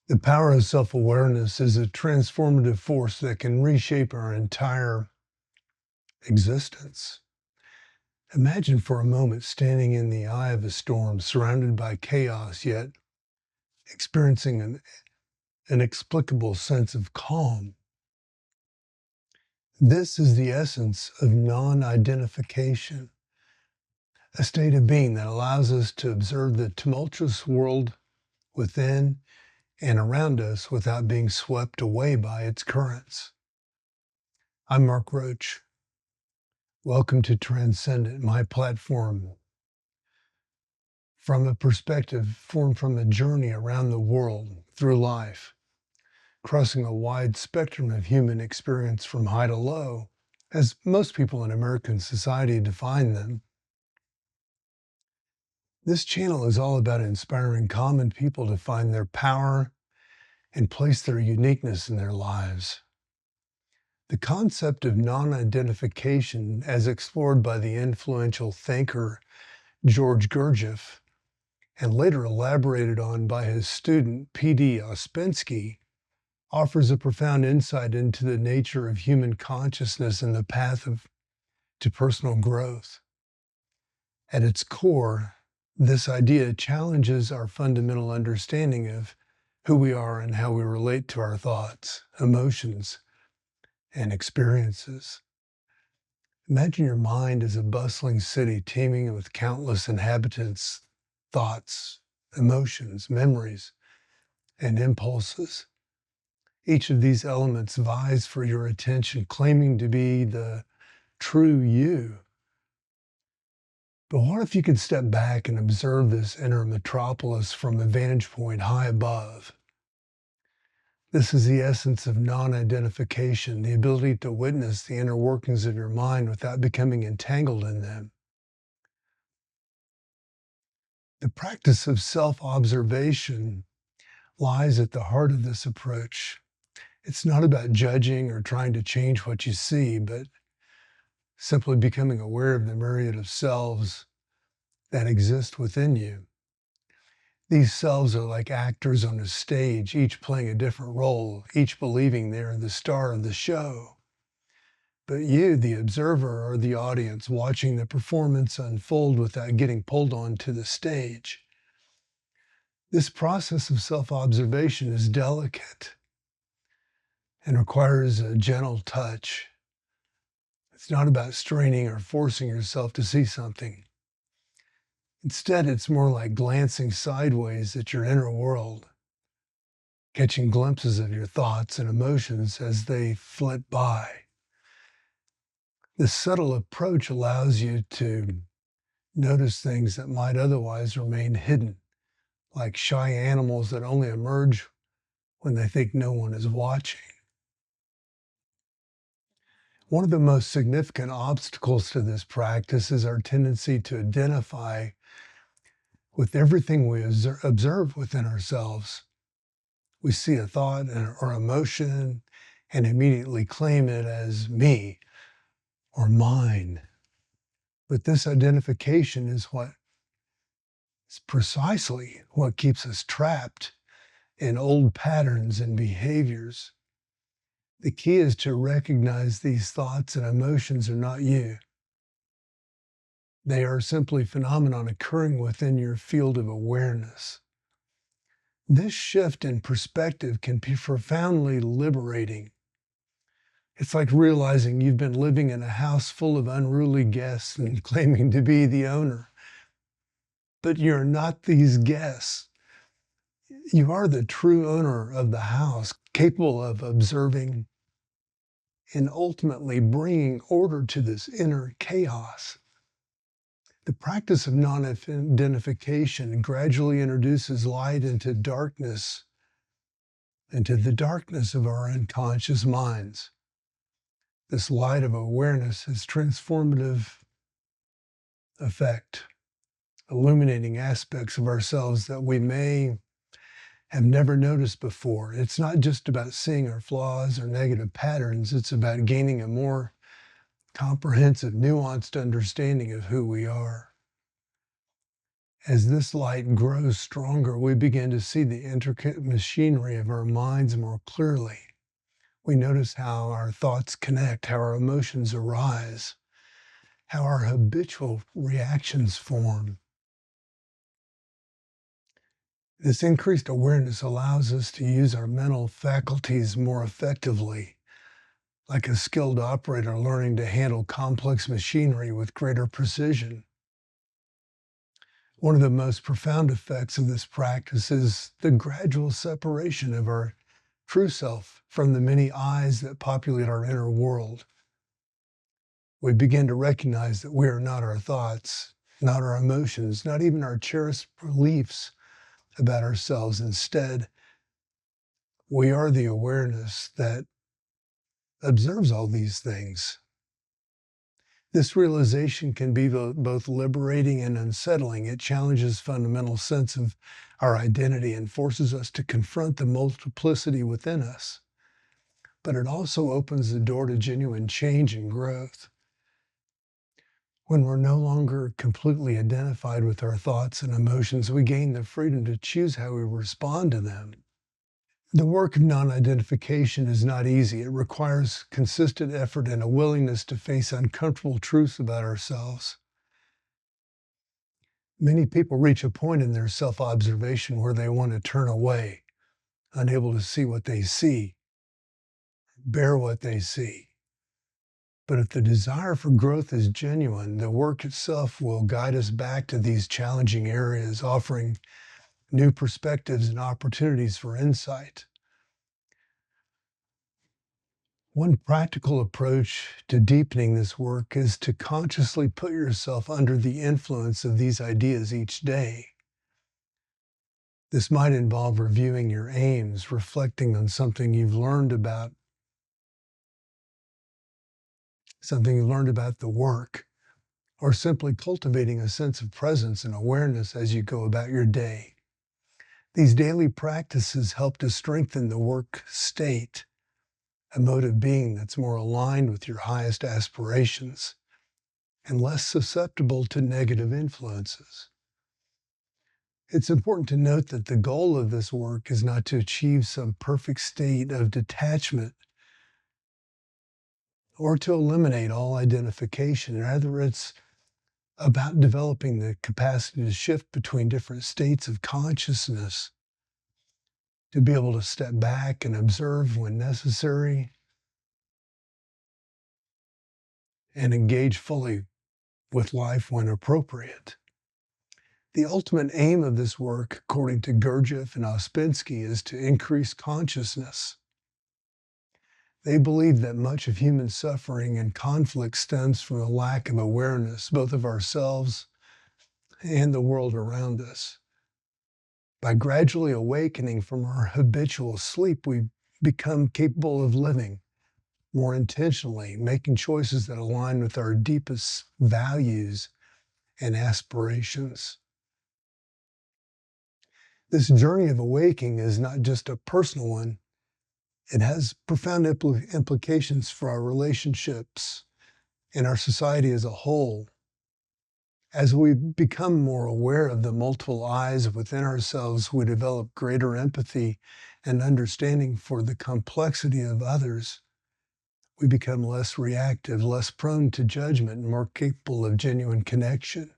The power of self-awareness is a transformative force that can reshape our entire existence. Imagine for a moment standing in the eye of a storm, surrounded by chaos, yet experiencing an inexplicable sense of calm. This is the essence of non-identification, a state of being that allows us to observe the tumultuous world within and around us without being swept away by its currents. I'm Mark Roach. Welcome to Transcendent, my platform from a perspective formed from a journey around the world through life, crossing a wide spectrum of human experience from high to low, as most people in American society define them. This channel is all about inspiring common people to find their power and place their uniqueness in their lives. The concept of non-identification, as explored by the influential thinker George Gurdjieff, and later elaborated on by his student P.D. Ouspensky, offers a profound insight into the nature of human consciousness and the path to personal growth. At its core, this idea challenges our fundamental understanding of who we are and how we relate to our thoughts, emotions, and experiences. Imagine your mind as a bustling city teeming with countless inhabitants, thoughts, emotions, memories, and impulses. Each of these elements vies for your attention, claiming to be the true you. But what if you could step back and observe this inner metropolis from a vantage point high above? This is the essence of non-identification, the ability to witness the inner workings of your mind without becoming entangled in them. The practice of self-observation lies at the heart of this approach. It's not about judging or trying to change what you see, but simply becoming aware of the myriad of selves that exist within you. These selves are like actors on a stage, each playing a different role, each believing they're the star of the show. But you, the observer, are the audience, watching the performance unfold without getting pulled onto the stage. This process of self-observation is delicate and requires a gentle touch. It's not about straining or forcing yourself to see something. Instead, it's more like glancing sideways at your inner world, catching glimpses of your thoughts and emotions as they flit by. This subtle approach allows you to notice things that might otherwise remain hidden, like shy animals that only emerge when they think no one is watching. One of the most significant obstacles to this practice is our tendency to identify with everything we observe within ourselves. We see a thought or emotion and immediately claim it as me or mine. But this identification is precisely what keeps us trapped in old patterns and behaviors. The key is to recognize these thoughts and emotions are not you. They are simply phenomena occurring within your field of awareness. This shift in perspective can be profoundly liberating. It's like realizing you've been living in a house full of unruly guests and claiming to be the owner. But you're not these guests. You are the true owner of the house, capable of observing and ultimately bringing order to this inner chaos. The practice of non-identification gradually introduces light into darkness, into the darkness of our unconscious minds. This light of awareness has transformative effect, illuminating aspects of ourselves that we may have never noticed before. It's not just about seeing our flaws or negative patterns, it's about gaining a more comprehensive, nuanced understanding of who we are. As this light grows stronger, we begin to see the intricate machinery of our minds more clearly. We notice how our thoughts connect, how our emotions arise, how our habitual reactions form. This increased awareness allows us to use our mental faculties more effectively, like a skilled operator learning to handle complex machinery with greater precision. One of the most profound effects of this practice is the gradual separation of our true self from the many eyes that populate our inner world. We begin to recognize that we are not our thoughts, not our emotions, not even our cherished beliefs about ourselves. Instead, we are the awareness that observes all these things. This realization can be both liberating and unsettling. It challenges fundamental sense of our identity and forces us to confront the multiplicity within us. But it also opens the door to genuine change and growth. When we're no longer completely identified with our thoughts and emotions, we gain the freedom to choose how we respond to them. The work of non-identification is not easy. It requires consistent effort and a willingness to face uncomfortable truths about ourselves. Many people reach a point in their self-observation where they want to turn away, unable to see what they see, bear what they see. But if the desire for growth is genuine, the work itself will guide us back to these challenging areas, offering new perspectives and opportunities for insight. One practical approach to deepening this work is to consciously put yourself under the influence of these ideas each day. This might involve reviewing your aims, reflecting on something you've learned about the work, or simply cultivating a sense of presence and awareness as you go about your day. These daily practices help to strengthen the work state, a mode of being that's more aligned with your highest aspirations and less susceptible to negative influences. It's important to note that the goal of this work is not to achieve some perfect state of detachment or to eliminate all identification. Rather, it's about developing the capacity to shift between different states of consciousness, to be able to step back and observe when necessary, and engage fully with life when appropriate. The ultimate aim of this work, according to Gurdjieff and Ouspensky, is to increase consciousness. They believe that much of human suffering and conflict stems from a lack of awareness, both of ourselves and the world around us. By gradually awakening from our habitual sleep, we become capable of living more intentionally, making choices that align with our deepest values and aspirations. This journey of awakening is not just a personal one, it has profound implications for our relationships and our society as a whole. As we become more aware of the multiple eyes within ourselves, we develop greater empathy and understanding for the complexity of others. We become less reactive, less prone to judgment, and more capable of genuine connection.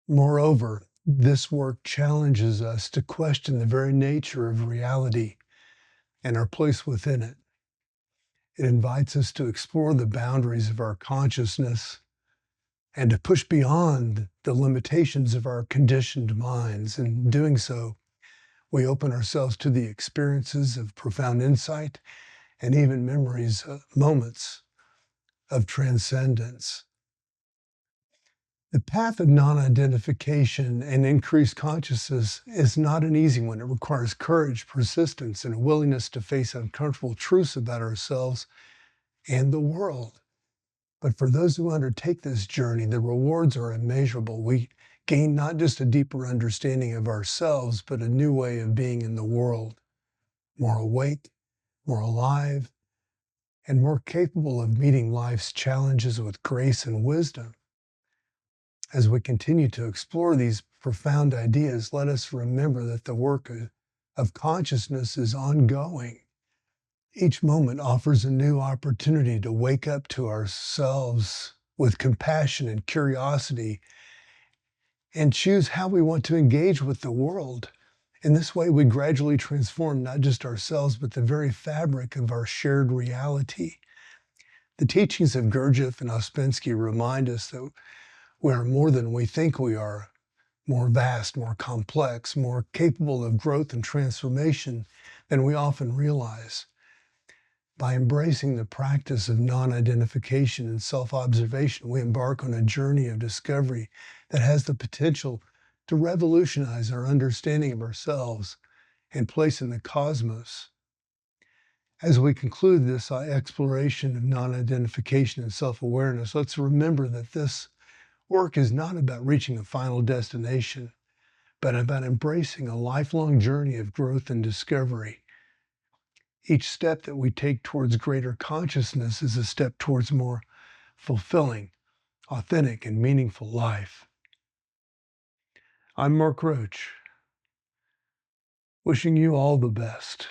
Moreover, this work challenges us to question the very nature of reality and our place within it. It invites us to explore the boundaries of our consciousness and to push beyond the limitations of our conditioned minds. In doing so, we open ourselves to the experiences of profound insight and even moments of transcendence. The path of non-identification and increased consciousness is not an easy one. It requires courage, persistence, and a willingness to face uncomfortable truths about ourselves and the world. But for those who undertake this journey, the rewards are immeasurable. We gain not just a deeper understanding of ourselves, but a new way of being in the world, more awake, more alive, and more capable of meeting life's challenges with grace and wisdom. As we continue to explore these profound ideas, let us remember that the work of consciousness is ongoing. Each moment offers a new opportunity to wake up to ourselves with compassion and curiosity and choose how we want to engage with the world. In this way, we gradually transform not just ourselves, but the very fabric of our shared reality. The teachings of Gurdjieff and Ouspensky remind us that we are more than we think we are, more vast, more complex, more capable of growth and transformation than we often realize. By embracing the practice of non-identification and self-observation, we embark on a journey of discovery that has the potential to revolutionize our understanding of ourselves and place in the cosmos. As we conclude this exploration of non-identification and self-awareness, let's remember that this work is not about reaching a final destination, but about embracing a lifelong journey of growth and discovery. Each step that we take towards greater consciousness is a step towards more fulfilling, authentic, and meaningful life. I'm Mark Roach, wishing you all the best.